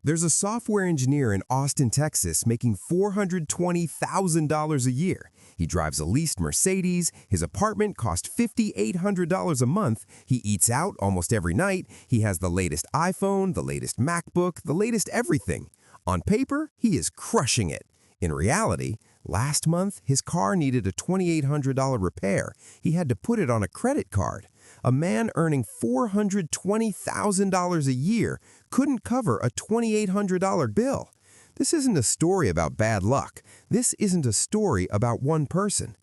There's a software engineer in Austin, Texas, making $420,000 a year. He drives a leased Mercedes, his apartment costs $5,800 a month, he eats out almost every night, he has the latest iPhone, the latest MacBook, the latest everything. On paper, he is crushing it. In reality, last month, his car needed a $2,800 repair. He had to put it on a credit card. A man earning $420,000 a year couldn't cover a $2,800 bill. This isn't a story about bad luck. This isn't a story about one person.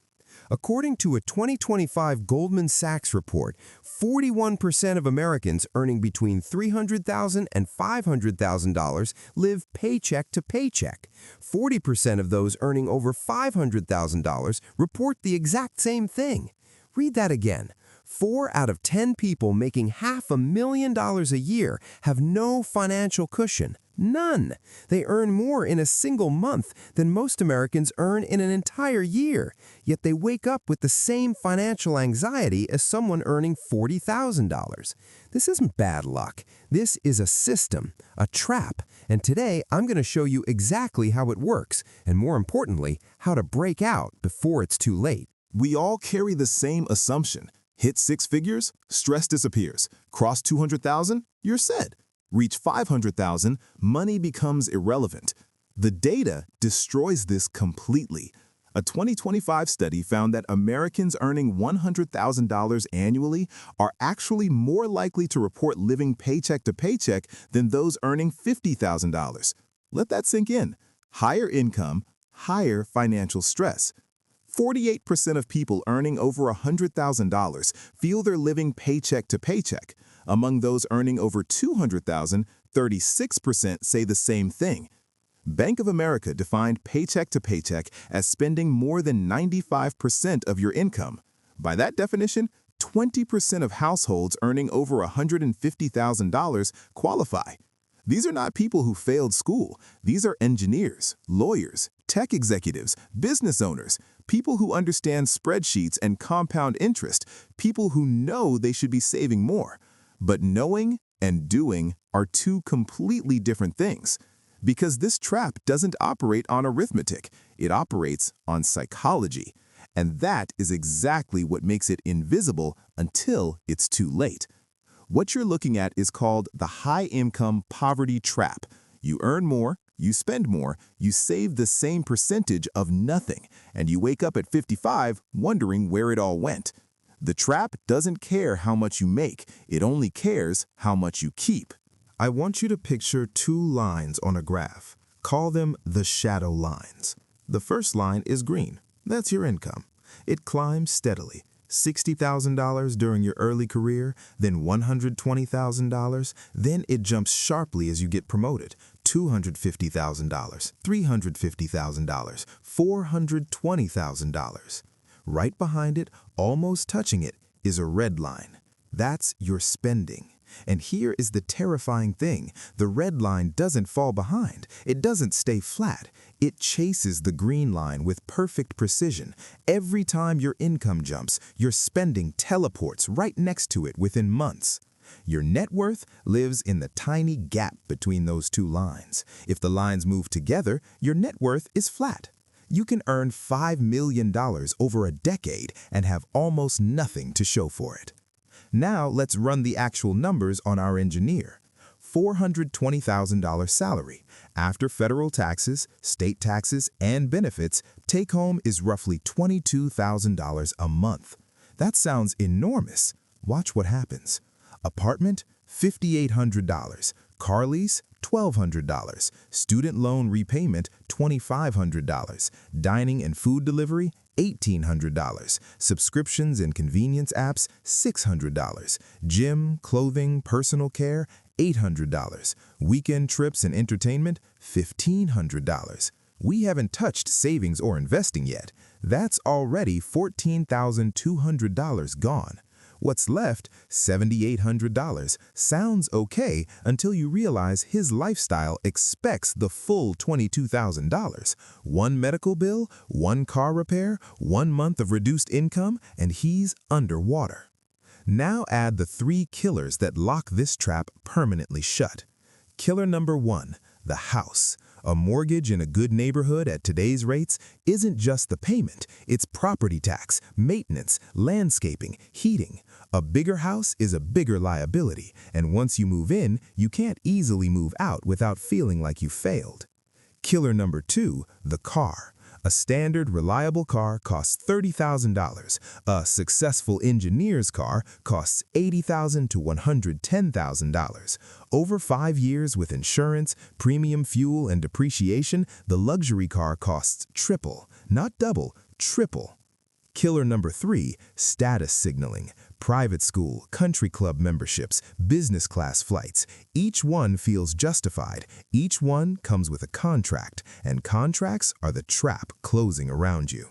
According to a 2025 Goldman Sachs report, 41% of Americans earning between $300,000 and $500,000 live paycheck to paycheck. 40% of those earning over $500,000 report the exact same thing. Read that again. 4 out of 10 people making $500,000 a year have no financial cushion. None. They earn more in a single month than most Americans earn in an entire year, yet they wake up with the same financial anxiety as someone earning $40,000. This isn't bad luck. This is a system, a trap, and today I'm going to show you exactly how it works, and more importantly, how to break out before it's too late. We all carry the same assumption. Hit 6 figures, stress disappears. Cross 200,000, you're set. Reach 500,000, money becomes irrelevant. The data destroys this completely. A 2025 study found that Americans earning $100,000 annually are actually more likely to report living paycheck to paycheck than those earning $50,000. Let that sink in. Higher income, higher financial stress. 48% of people earning over $100,000 feel they're living paycheck to paycheck. Among those earning over $200,000, 36% say the same thing. Bank of America defined paycheck to paycheck as spending more than 95% of your income. By that definition, 20% of households earning over $150,000 qualify. These are not people who failed school. These are engineers, lawyers, tech executives, business owners, people who understand spreadsheets and compound interest, people who know they should be saving more. But knowing and doing are two completely different things. Because this trap doesn't operate on arithmetic, it operates on psychology. And that is exactly what makes it invisible until it's too late. What you're looking at is called the high-income poverty trap. You earn more, you spend more, you save the same percentage of nothing, and you wake up at 55 wondering where it all went. The trap doesn't care how much you make, it only cares how much you keep. I want you to picture 2 lines on a graph. Call them the shadow lines. The first line is green. That's your income. It climbs steadily. $60,000 during your early career, then $120,000, then it jumps sharply as you get promoted. $250,000, $350,000, $420,000. Right behind it, almost touching it, is a red line. That's your spending. And here is the terrifying thing. The red line doesn't fall behind. It doesn't stay flat. It chases the green line with perfect precision. Every time your income jumps, your spending teleports right next to it within months. Your net worth lives in the tiny gap between those 2 lines. If the lines move together, your net worth is flat. You can earn $5 million over a decade and have almost nothing to show for it. Now let's run the actual numbers on our engineer. $420,000 salary. After federal taxes, state taxes, and benefits, take-home is roughly $22,000 a month. That sounds enormous. Watch what happens. Apartment, $5,800. Car lease, $1,200. Student loan repayment, $2,500. Dining and food delivery, $1,800. Subscriptions and convenience apps, $600. Gym, clothing, personal care, $800. Weekend trips and entertainment, $1,500. We haven't touched savings or investing yet. That's already $14,200 gone. What's left, $7,800, sounds okay until you realize his lifestyle expects the full $22,000. 1 medical bill, 1 car repair, 1 month of reduced income, and he's underwater. Now add the 3 killers that lock this trap permanently shut. Killer number 1, the house. A mortgage in a good neighborhood at today's rates isn't just the payment, it's property tax, maintenance, landscaping, heating. A bigger house is a bigger liability, and once you move in, you can't easily move out without feeling like you failed. Killer number 2, the car. A standard, reliable car costs $30,000. A successful engineer's car costs $80,000 to $110,000. Over 5 years with insurance, premium fuel, and depreciation, the luxury car costs triple, not double, triple. Killer number 3, status signaling. Private school, country club memberships, business class flights. Each one feels justified. Each one comes with a contract, and contracts are the trap closing around you.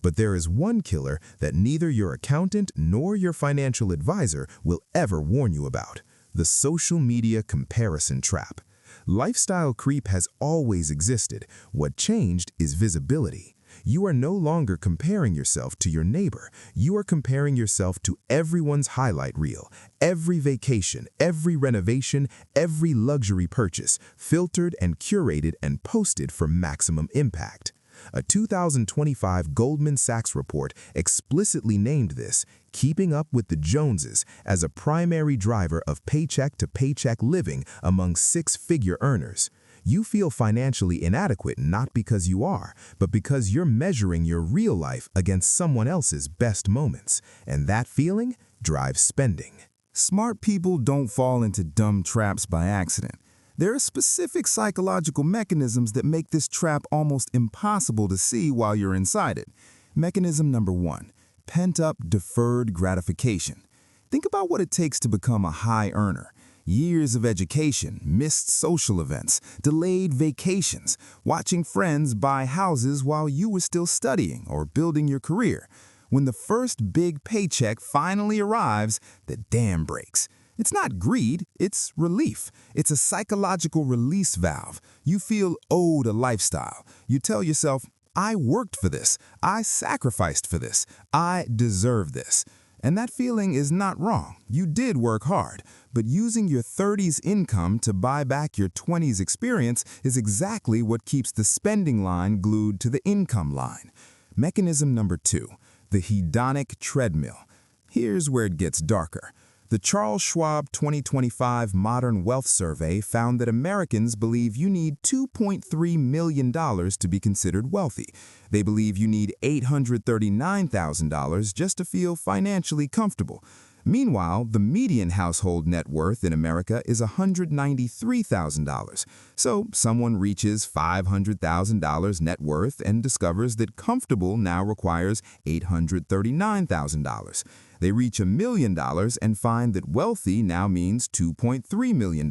But there is one killer that neither your accountant nor your financial advisor will ever warn you about: the social media comparison trap. Lifestyle creep has always existed. What changed is visibility. You are no longer comparing yourself to your neighbor. You are comparing yourself to everyone's highlight reel, every vacation, every renovation, every luxury purchase, filtered and curated and posted for maximum impact. A 2025 Goldman Sachs report explicitly named this "Keeping Up with the Joneses" as a primary driver of paycheck-to-paycheck living among six-figure earners. You feel financially inadequate not because you are, but because you're measuring your real life against someone else's best moments, and that feeling drives spending. Smart people don't fall into dumb traps by accident. There are specific psychological mechanisms that make this trap almost impossible to see while you're inside it. Mechanism number 1, pent-up deferred gratification. Think about what it takes to become a high earner. Years of education, missed social events, delayed vacations, watching friends buy houses while you were still studying or building your career. When the first big paycheck finally arrives, the dam breaks. It's not greed, it's relief. It's a psychological release valve. You feel owed a lifestyle. You tell yourself, I worked for this, I sacrificed for this, I deserve this. And that feeling is not wrong. You did work hard, but using your 30s income to buy back your 20s experience is exactly what keeps the spending line glued to the income line. Mechanism number 2, the hedonic treadmill. Here's where it gets darker. The Charles Schwab 2025 Modern Wealth Survey found that Americans believe you need $2.3 million to be considered wealthy. They believe you need $839,000 just to feel financially comfortable. Meanwhile, the median household net worth in America is $193,000. So someone reaches $500,000 net worth and discovers that comfortable now requires $839,000. They reach $1 million and find that wealthy now means $2.3 million.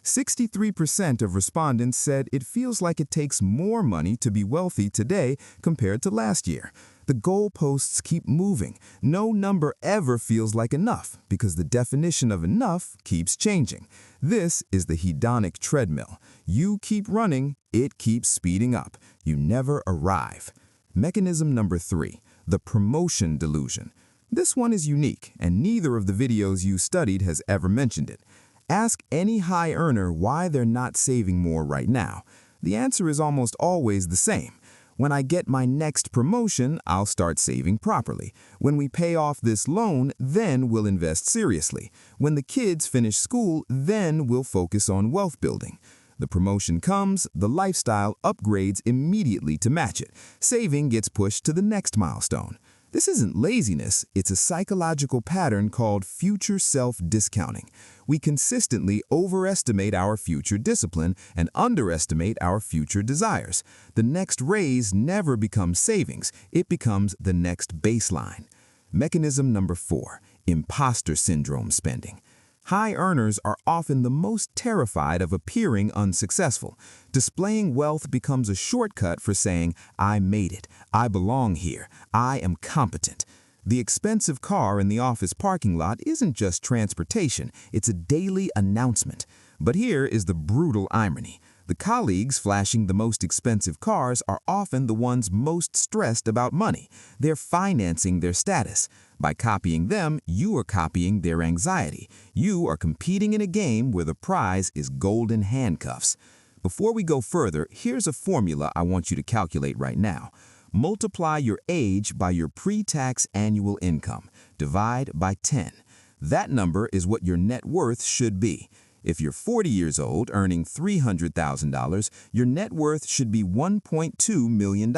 63% of respondents said it feels like it takes more money to be wealthy today compared to last year. The goalposts keep moving. No number ever feels like enough because the definition of enough keeps changing. This is the hedonic treadmill. You keep running, it keeps speeding up. You never arrive. Mechanism number 3, the promotion delusion. This one is unique, and neither of the videos you studied has ever mentioned it. Ask any high earner why they're not saving more right now. The answer is almost always the same. When I get my next promotion, I'll start saving properly. When we pay off this loan, then we'll invest seriously. When the kids finish school, then we'll focus on wealth building. The promotion comes, the lifestyle upgrades immediately to match it. Saving gets pushed to the next milestone. This isn't laziness, it's a psychological pattern called future self-discounting. We consistently overestimate our future discipline and underestimate our future desires. The next raise never becomes savings, it becomes the next baseline. Mechanism number 4, imposter syndrome spending. High earners are often the most terrified of appearing unsuccessful. Displaying wealth becomes a shortcut for saying, I made it, I belong here, I am competent. The expensive car in the office parking lot isn't just transportation, it's a daily announcement. But here is the brutal irony. The colleagues flashing the most expensive cars are often the ones most stressed about money. They're financing their status. By copying them, you are copying their anxiety. You are competing in a game where the prize is golden handcuffs. Before we go further, here's a formula I want you to calculate right now. Multiply your age by your pre-tax annual income. Divide by 10. That number is what your net worth should be. If you're 40 years old earning $300,000, your net worth should be $1.2 million.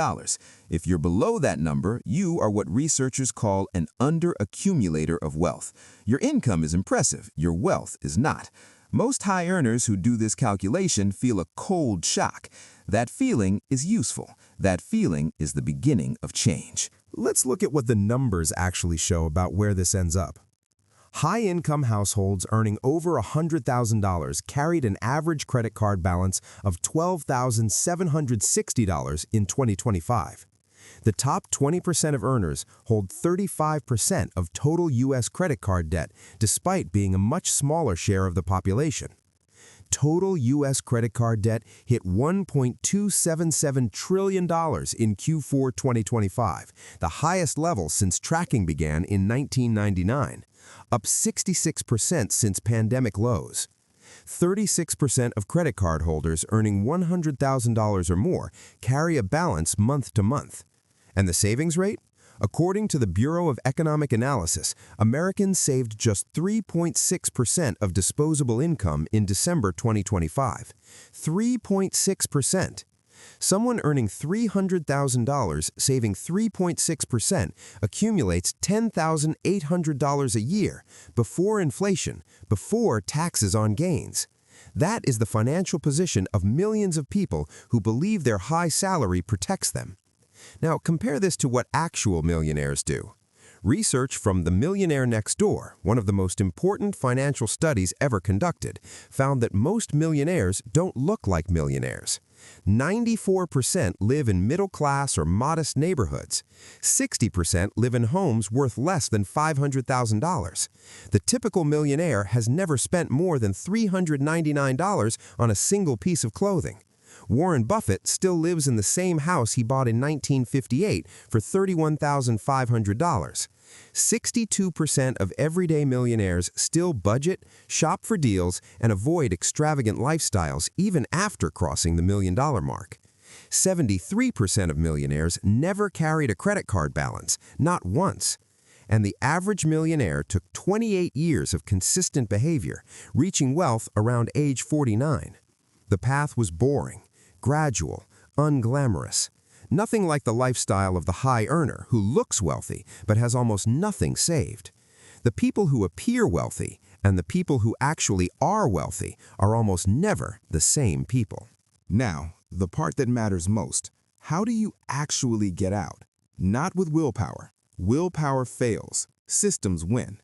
If you're below that number, you are what researchers call an under-accumulator of wealth. Your income is impressive, your wealth is not. Most high earners who do this calculation feel a cold shock. That feeling is useful. That feeling is the beginning of change. Let's look at what the numbers actually show about where this ends up. High-income households earning over $100,000 carried an average credit card balance of $12,760 in 2025. The top 20% of earners hold 35% of total U.S. credit card debt, despite being a much smaller share of the population. Total U.S. credit card debt hit $1.277 trillion in Q4 2025, the highest level since tracking began in 1999. Up 66% since pandemic lows. 36% of credit card holders earning $100,000 or more carry a balance month to month. And the savings rate? According to the Bureau of Economic Analysis, Americans saved just 3.6% of disposable income in December 2025. 3.6%. Someone earning $300,000 saving 3.6% accumulates $10,800 a year before inflation, before taxes on gains. That is the financial position of millions of people who believe their high salary protects them. Now compare this to what actual millionaires do. Research from The Millionaire Next Door, one of the most important financial studies ever conducted, found that most millionaires don't look like millionaires. 94% live in middle-class or modest neighborhoods. 60% live in homes worth less than $500,000. The typical millionaire has never spent more than $399 on a single piece of clothing. Warren Buffett still lives in the same house he bought in 1958 for $31,500. 62% of everyday millionaires still budget, shop for deals, and avoid extravagant lifestyles even after crossing the $1,000,000 mark. 73% of millionaires never carried a credit card balance, not once. And the average millionaire took 28 years of consistent behavior, reaching wealth around age 49. The path was boring, gradual, unglamorous. Nothing like the lifestyle of the high earner who looks wealthy but has almost nothing saved. The people who appear wealthy and the people who actually are wealthy are almost never the same people. Now, the part that matters most. How do you actually get out? Not with willpower. Willpower fails. Systems win.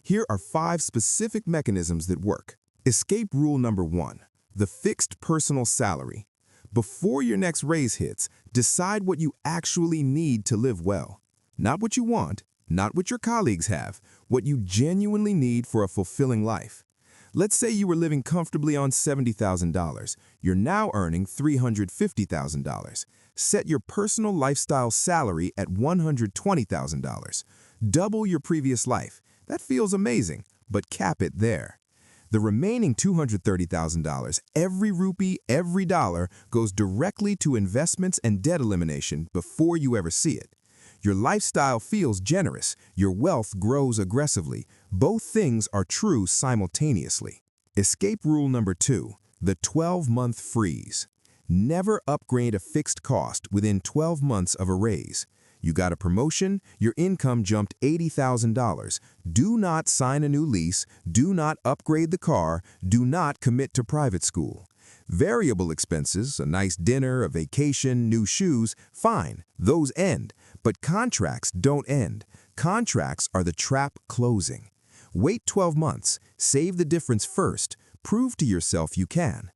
Here are 5 specific mechanisms that work. Escape rule number 1. The fixed personal salary. Before your next raise hits, decide what you actually need to live well. Not what you want, not what your colleagues have, what you genuinely need for a fulfilling life. Let's say you were living comfortably on $70,000. You're now earning $350,000. Set your personal lifestyle salary at $120,000. Double your previous life. That feels amazing, but cap it there. The remaining $230,000, every rupee, every dollar, goes directly to investments and debt elimination before you ever see it. Your lifestyle feels generous. Your wealth grows aggressively. Both things are true simultaneously. Escape rule number 2, the 12-month freeze. Never upgrade a fixed cost within 12 months of a raise. You got a promotion, your income jumped $80,000. Do not sign a new lease, do not upgrade the car, do not commit to private school. Variable expenses, a nice dinner, a vacation, new shoes, fine, those end. But contracts don't end. Contracts are the trap closing. Wait 12 months, save the difference first, prove to yourself you can.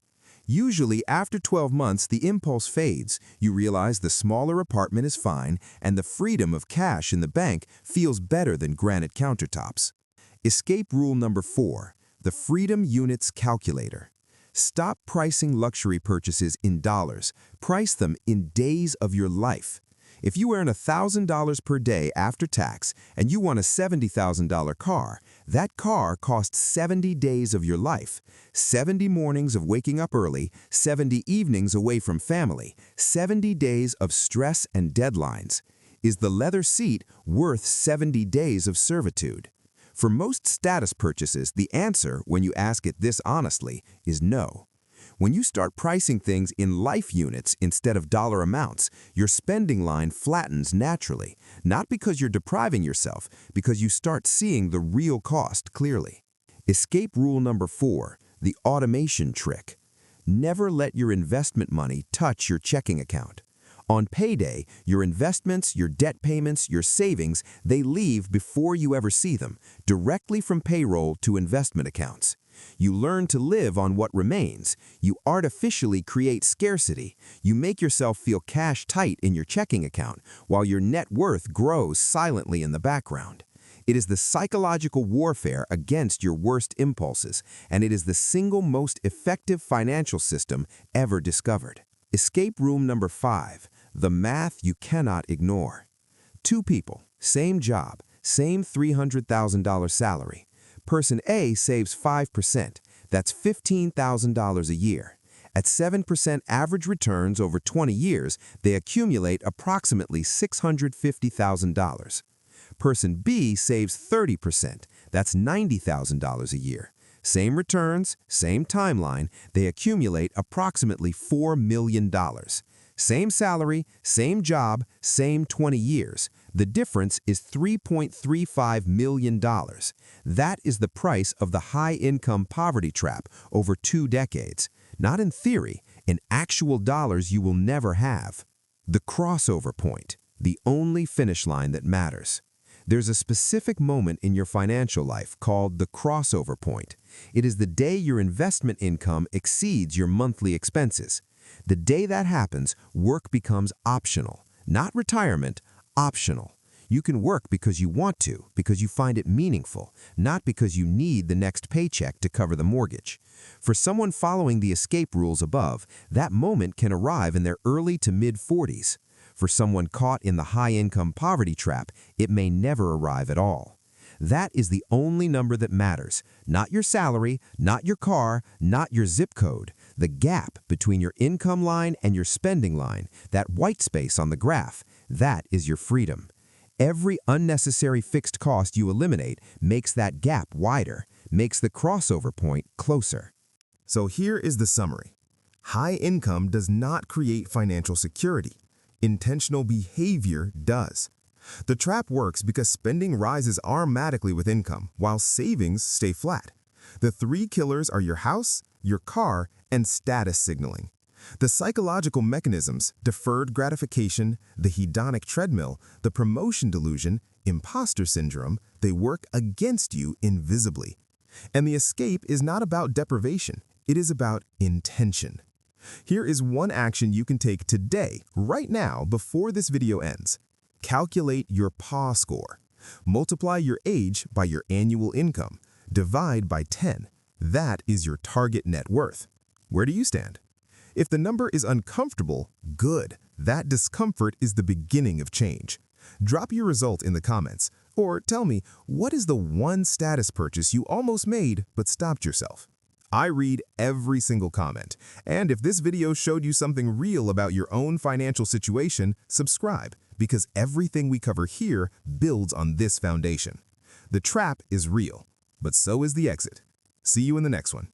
Usually, after 12 months, the impulse fades. You realize the smaller apartment is fine, and the freedom of cash in the bank feels better than granite countertops. Escape rule number 4, the Freedom Units Calculator. Stop pricing luxury purchases in dollars. Price them in days of your life. If you earn $1,000 per day after tax and you want a $70,000 car, that car costs 70 days of your life, 70 mornings of waking up early, 70 evenings away from family, 70 days of stress and deadlines. Is the leather seat worth 70 days of servitude? For most status purchases, the answer, when you ask it this honestly, is no. When you start pricing things in life units instead of dollar amounts, your spending line flattens naturally, not because you're depriving yourself, because you start seeing the real cost clearly. Escape rule number 4, the automation trick. Never let your investment money touch your checking account. On payday, your investments, your debt payments, your savings, they leave before you ever see them, directly from payroll to investment accounts. You learn to live on what remains. You artificially create scarcity. You make yourself feel cash tight in your checking account, while your net worth grows silently in the background. It is the psychological warfare against your worst impulses, and it is the single most effective financial system ever discovered. Escape room number 5, the math you cannot ignore. 2 people, same job, same $300,000 salary. Person A saves 5%, that's $15,000 a year. At 7% average returns over 20 years, they accumulate approximately $650,000. Person B saves 30%, that's $90,000 a year. Same returns, same timeline, they accumulate approximately $4 million. Same salary, same job, same 20 years. The difference is $3.35 million. That is the price of the high-income poverty trap over 2 decades. Not in theory, in actual dollars you will never have. The crossover point, the only finish line that matters. There's a specific moment in your financial life called the crossover point. It is the day your investment income exceeds your monthly expenses. The day that happens, work becomes optional. Not retirement, optional. You can work because you want to, because you find it meaningful, not because you need the next paycheck to cover the mortgage. For someone following the escape rules above, that moment can arrive in their early to mid-40s. For someone caught in the high-income poverty trap, it may never arrive at all. That is the only number that matters. Not your salary, not your car, not your zip code. The gap between your income line and your spending line, that white space on the graph, that is your freedom. Every unnecessary fixed cost you eliminate makes that gap wider, makes the crossover point closer. So here is the summary. High income does not create financial security. Intentional behavior does. The trap works because spending rises automatically with income, while savings stay flat. The 3 killers are your house, your car, and status signaling. The psychological mechanisms, deferred gratification, the hedonic treadmill, the promotion delusion, imposter syndrome, they work against you invisibly. And the escape is not about deprivation, it is about intention. Here is one action you can take today, right now, before this video ends. Calculate your PAW score. Multiply your age by your annual income. Divide by 10. That is your target net worth. Where do you stand? If the number is uncomfortable, good. That discomfort is the beginning of change. Drop your result in the comments, or tell me, what is the one status purchase you almost made but stopped yourself? I read every single comment, and if this video showed you something real about your own financial situation, subscribe, because everything we cover here builds on this foundation. The trap is real, but so is the exit. See you in the next one.